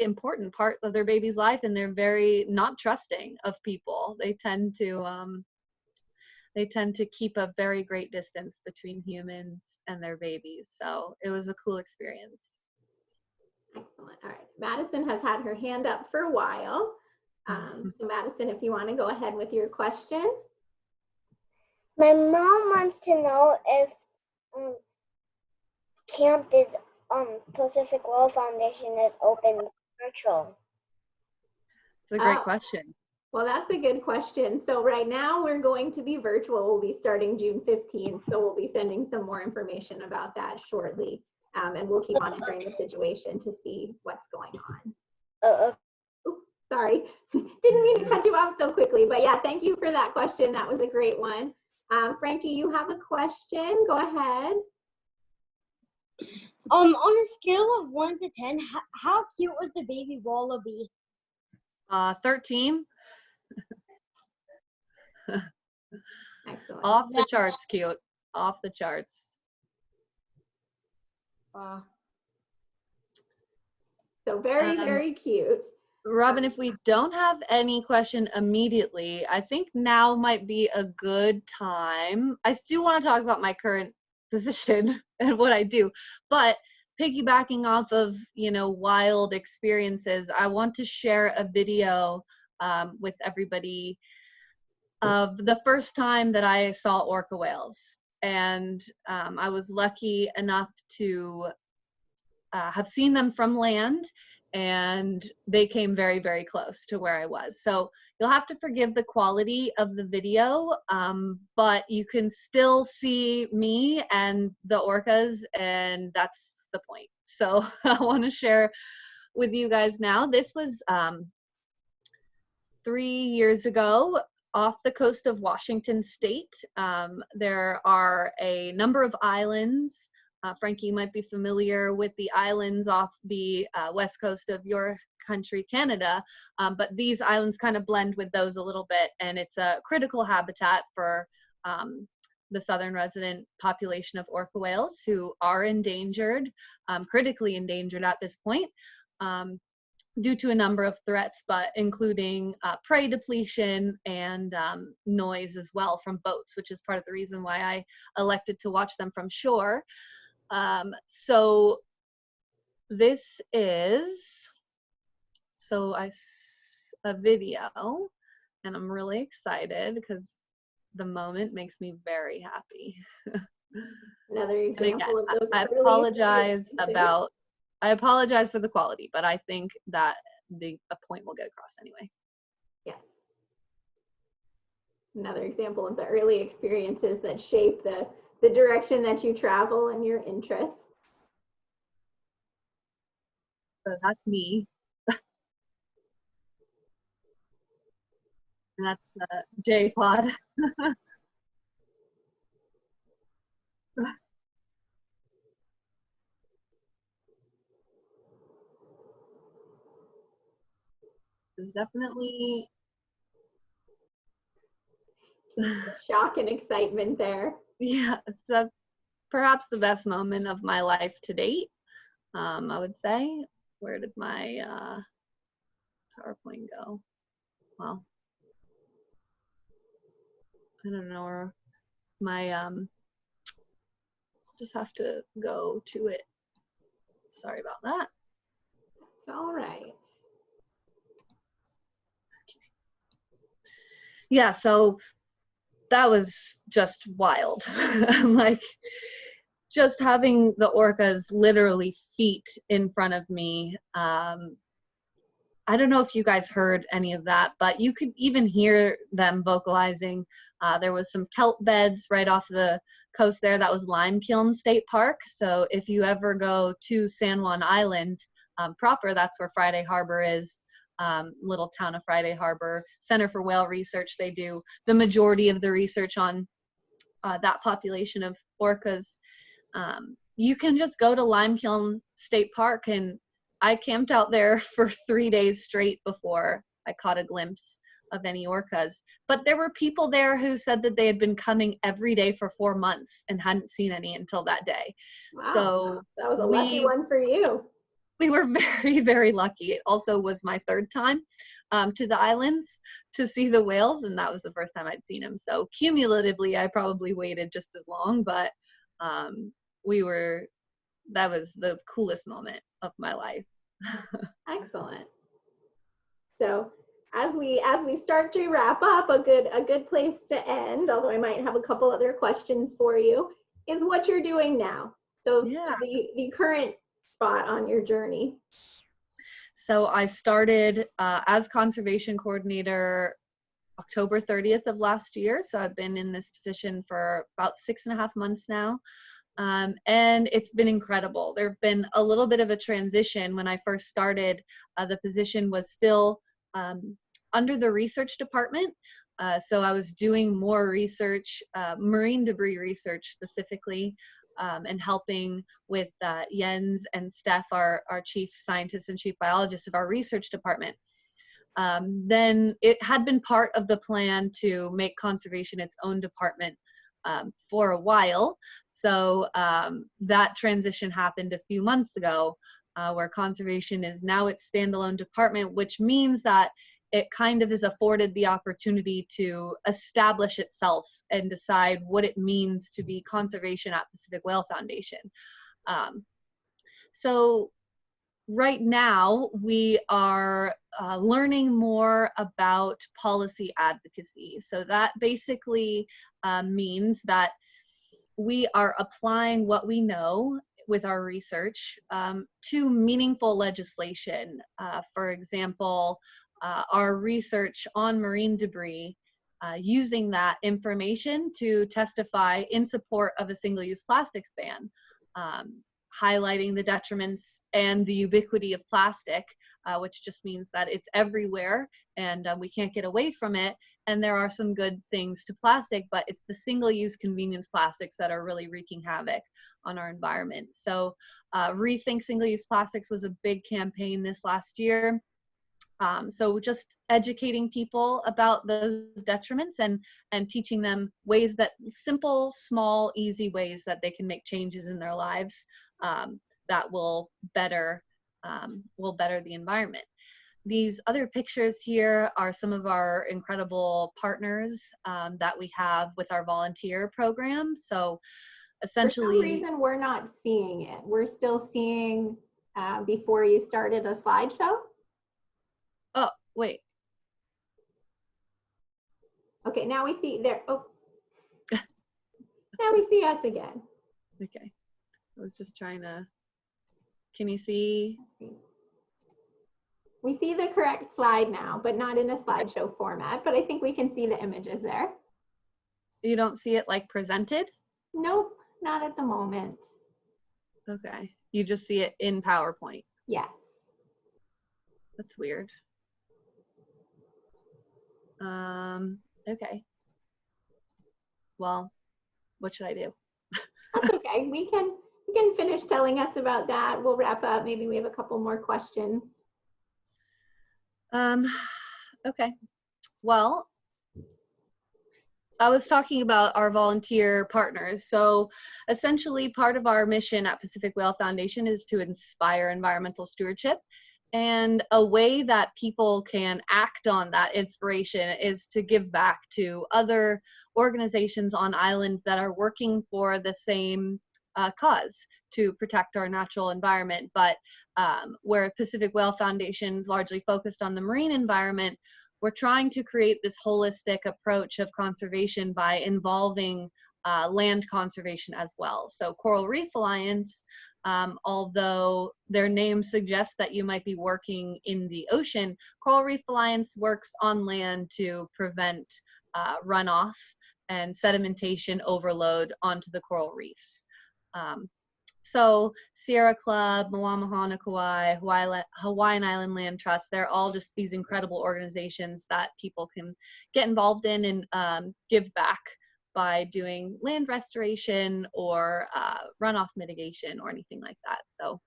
important part of their baby's life, and they're very not trusting of people. They tend to keep a very great distance between humans and their babies. So it was a cool experience. Excellent. All right, Madison has had her hand up for a while. So Madison, if you want to go ahead with your question. My mom wants to know if camp is Pacific World Foundation is open virtual. It's a great question. Well, that's a good question. So right now we're going to be virtual. We'll be starting June 15th. So we'll be sending some more information about that shortly. And we'll keep monitoring the situation to see what's going on. Oops, sorry, didn't mean to cut you off so quickly, but yeah, thank you for that question. That was a great one. Frankie, you have a question, go ahead. On a scale of 1 to 10, how cute was the baby wallaby? 13. Excellent. Off the charts cute. Off the charts. So very, very cute. Robin, if we don't have any question immediately, I think now might be a good time. I still want to talk about my current position and what I do, but piggybacking off of, you know, wild experiences, I want to share a video with everybody of the first time that I saw orca whales. And I was lucky enough to have seen them from land, and they came very, very close to where I was. So you'll have to forgive the quality of the video, but you can still see me and the orcas, and that's the point. So I want to share with you guys now. This was 3 years ago off the coast of Washington State. There are a number of islands. Frankie, you might be familiar with the islands off the west coast of your country, Canada, but these islands kind of blend with those a little bit, and it's a critical habitat for the southern resident population of orca whales, who are endangered, critically endangered at this point, due to a number of threats, but including prey depletion and noise as well from boats, which is part of the reason why I elected to watch them from shore. So this is a video, and I'm really excited because the moment makes me very happy. Another example of those. I apologize for the quality, but I think that a point will get across anyway. Yes. Another example of the early experiences that shape the direction that you travel and your interests. So that's me. And that's J-Pod. There's definitely shock and excitement there. Yeah, it's perhaps the best moment of my life to date, I would say. Where did my PowerPoint go? Well, I don't know where my just have to go to it. Sorry about that. It's all right. Okay. Yeah, so that was just wild. Like, just having the orcas literally feet in front of me. I don't know if you guys heard any of that, but you could even hear them vocalizing. There was some kelp beds right off the coast there. That was Limekiln State Park. So if you ever go to San Juan Island proper, that's where Friday Harbor is. Little town of Friday Harbor, Center for Whale Research. They do the majority of the research on that population of orcas. You can just go to Limekiln State Park, and I camped out there for 3 days straight before I caught a glimpse of any orcas. But there were people there who said that they had been coming every day for 4 months and hadn't seen any until that day. Wow. So that was a lucky one for you. We were very, very lucky. It also was my third time to the islands to see the whales, and that was the first time I'd seen them. So cumulatively, I probably waited just as long, but that was the coolest moment of my life. Excellent. So as we start to wrap up, a good place to end, although I might have a couple other questions for you, is what you're doing now. So yeah, the current spot on your journey. So I started as conservation coordinator October 30th of last year. So I've been in this position for about 6.5 months now. And it's been incredible. There have been a little bit of a transition. When I first started, the position was still under the research department. So I was doing more research, marine debris research specifically, and helping with Jens and Steph, our chief scientist and chief biologist of our research department. Then it had been part of the plan to make conservation its own department for a while. So that transition happened a few months ago, where conservation is now its standalone department, which means that it kind of is afforded the opportunity to establish itself and decide what it means to be conservation at Pacific Whale Foundation. So right now we are learning more about policy advocacy. So that basically means that we are applying what we know with our research to meaningful legislation. For example, our research on marine debris, using that information to testify in support of a single-use plastics ban, highlighting the detriments and the ubiquity of plastic, which just means that it's everywhere and we can't get away from it. And there are some good things to plastic, but it's the single-use convenience plastics that are really wreaking havoc on our environment. So Rethink Single-Use Plastics was a big campaign this last year. So just educating people about those detriments and teaching them ways that simple, small, easy ways that they can make changes in their lives that will better the environment. These other pictures here are some of our incredible partners that we have with our volunteer program. So essentially, for some reason we're not seeing it. We're still seeing before you started a slideshow. Oh, wait. Okay, now we see there. Oh, now we see us again. Okay, I was just trying to. Can you see? We see the correct slide now, but not in a slideshow format. But I think we can see the images there. You don't see it like presented? Nope, not at the moment. Okay, you just see it in PowerPoint. Yes. That's weird. Okay. Well, what should I do? That's okay. We can finish telling us about that. We'll wrap up. Maybe we have a couple more questions. Okay. Well, I was talking about our volunteer partners. So essentially part of our mission at Pacific Whale Foundation is to inspire environmental stewardship. And a way that people can act on that inspiration is to give back to other organizations on island that are working for the same cause, to protect our natural environment. But where Pacific Whale Foundation is largely focused on the marine environment, we're trying to create this holistic approach of conservation by involving land conservation as well. So Coral Reef Alliance, although their name suggests that you might be working in the ocean, Coral Reef Alliance works on land to prevent runoff and sedimentation overload onto the coral reefs. So Sierra Club, Moana Kauai, Hawaiian Island Land Trust, they're all just these incredible organizations that people can get involved in and give back by doing land restoration or runoff mitigation or anything like that. So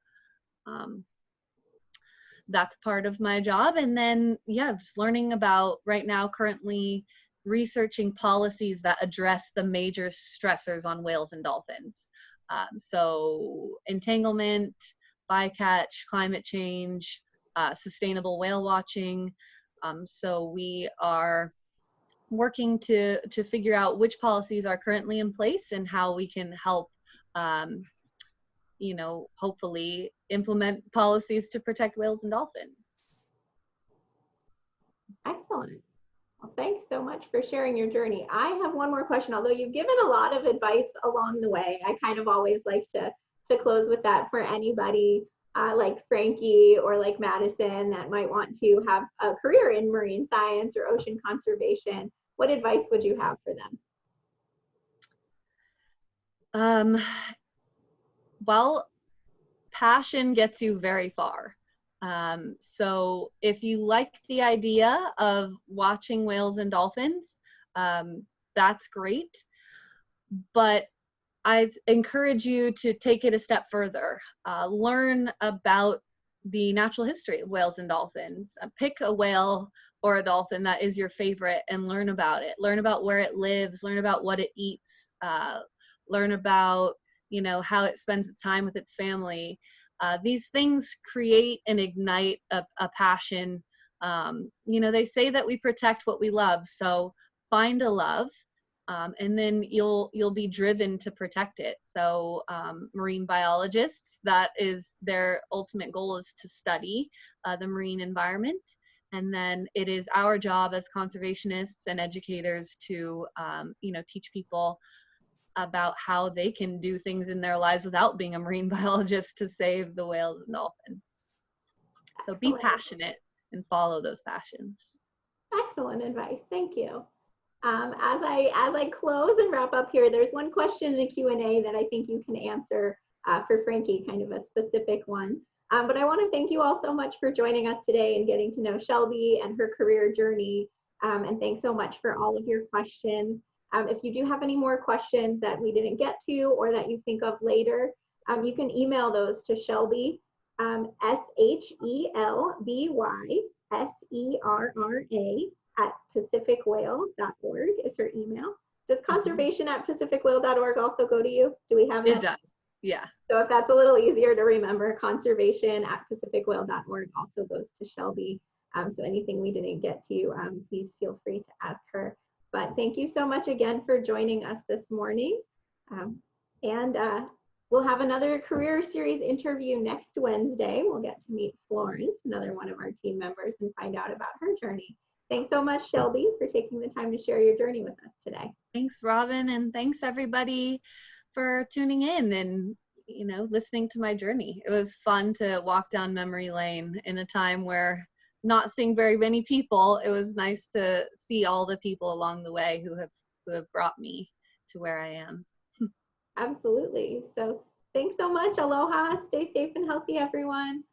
that's part of my job. And then, yeah, just learning about right now, currently researching policies that address the major stressors on whales and dolphins. So entanglement, bycatch, climate change, sustainable whale watching. So we are working to figure out which policies are currently in place and how we can help, you know, hopefully implement policies to protect whales and dolphins. Excellent. Well, thanks so much for sharing your journey. I have one more question, although you've given a lot of advice along the way. I kind of always like to close with that for anybody like Frankie or like Madison that might want to have a career in marine science or ocean conservation, what advice would you have for them? Well, passion gets you very far. So if you like the idea of watching whales and dolphins, that's great. But I encourage you to take it a step further. Learn about the natural history of whales and dolphins. Pick a whale or a dolphin that is your favorite and learn about it. Learn about where it lives, learn about what it eats, learn about, you know, how it spends its time with its family. These things create and ignite a passion. You know, they say that we protect what we love, so find a love. And then you'll be driven to protect it. So marine biologists, that is their ultimate goal, is to study the marine environment. And then it is our job as conservationists and educators to you know, teach people about how they can do things in their lives without being a marine biologist to save the whales and dolphins. So be passionate and follow those passions. Excellent advice. Thank you. As I close and wrap up here, there's one question in the Q&A that I think you can answer for Frankie, kind of a specific one. But I want to thank you all so much for joining us today and getting to know Shelby and her career journey. And thanks so much for all of your questions. If you do have any more questions that we didn't get to or that you think of later, you can email those to Shelby, SHELBY, at pacificwhale.org is her email. Does conservation@pacificwhale.org also go to you? Do we have that? It does, yeah. So if that's a little easier to remember, conservation@pacificwhale.org also goes to Shelby. So anything we didn't get to, please feel free to ask her. But thank you so much again for joining us this morning. We'll have another career series interview next Wednesday. We'll get to meet Florence, another one of our team members, and find out about her journey. Thanks so much, Shelby, for taking the time to share your journey with us today. Thanks, Robin, and thanks everybody for tuning in and, you know, listening to my journey. It was fun to walk down memory lane in a time where not seeing very many people. It was nice to see all the people along the way who have brought me to where I am. Absolutely. So thanks so much. Aloha. Stay safe and healthy, everyone.